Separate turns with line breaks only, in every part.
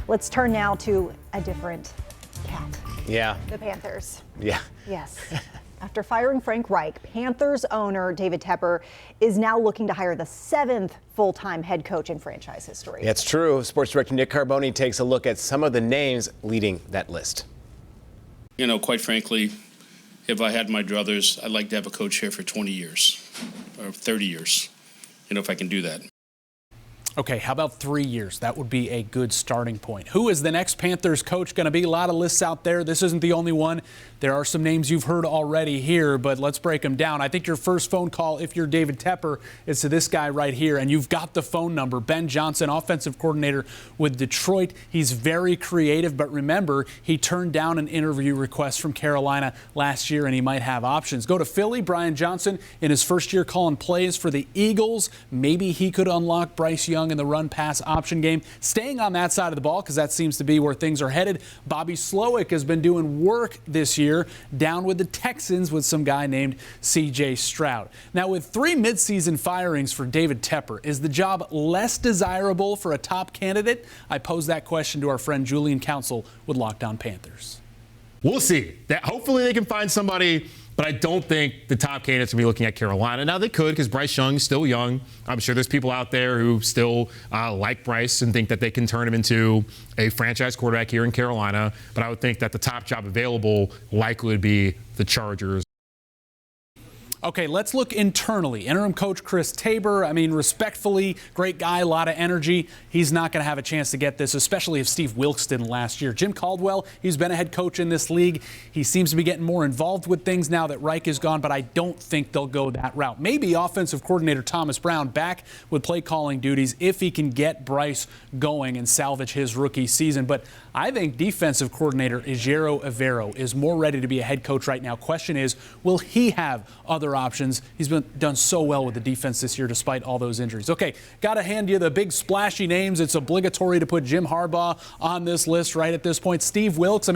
Let's turn now to a different cat.
Yeah.
The Panthers.
Yeah.
Yes. After firing Frank Reich, Panthers owner David Tepper is now looking to hire the 7th full-time head coach in franchise history.
That's true. Sports director Nick Carboni takes a look at some of the names leading that list.
You know, quite frankly, if I had my druthers, I'd like to have a coach here for 20 years or 30 years, if I can do that.
Okay, how about 3 years? That would be a good starting point. Who is the next Panthers coach going to be? A lot of lists out there. This isn't the only one. There are some names you've heard already here, but let's break them down. I think your first phone call, if you're David Tepper, is to this guy right here, and you've got the phone number. Ben Johnson, offensive coordinator with Detroit. He's very creative, but remember, he turned down an interview request from Carolina last year, and he might have options. Go to Philly. Brian Johnson, in his first year calling plays for the Eagles. Maybe he could unlock Bryce Young in the run-pass option game. Staying on that side of the ball, because that seems to be where things are headed, Bobby Slowick has been doing work this year down with the Texans with some guy named C.J. Stroud. Now, with 3 midseason firings for David Tepper, is the job less desirable for a top candidate? I pose that question to our friend Julian Council with Locked On Panthers.
We'll see. Hopefully they can find somebody, but I don't think the top candidates will be looking at Carolina. Now, they could, because Bryce Young is still young. I'm sure there's people out there who still like Bryce and think that they can turn him into a franchise quarterback here in Carolina. But I would think that the top job available likely would be the Chargers.
Okay, let's look internally. Interim coach Chris Tabor, respectfully, great guy, a lot of energy. He's not going to have a chance to get this, especially if Steve Wilks didn't last year. Jim Caldwell, he's been a head coach in this league. He seems to be getting more involved with things now that Reich is gone, but I don't think they'll go that route. Maybe offensive coordinator Thomas Brown back with play calling duties if he can get Bryce going and salvage his rookie season. But I think defensive coordinator Ejiro Evero is more ready to be a head coach right now. Question is, will he have other options? He's been done so well with the defense this year despite all those injuries. Okay, got to hand you the big splashy names. It's obligatory to put Jim Harbaugh on this list right at this point. Steve Wilks,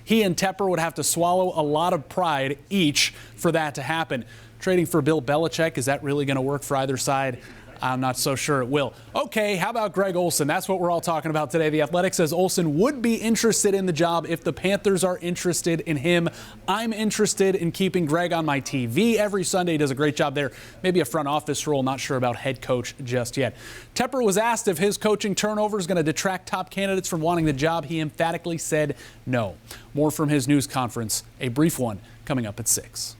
he and Tepper would have to swallow a lot of pride each for that to happen. Trading for Bill Belichick, is that really going to work for either side? I'm not so sure it will. Okay, how about Greg Olsen? That's what we're all talking about today. The Athletic says Olsen would be interested in the job if the Panthers are interested in him. I'm interested in keeping Greg on my TV every Sunday. He does a great job there. Maybe a front office role, not sure about head coach just yet. Tepper was asked if his coaching turnover is going to detract top candidates from wanting the job. He emphatically said no. More from his news conference, a brief one, coming up at 6.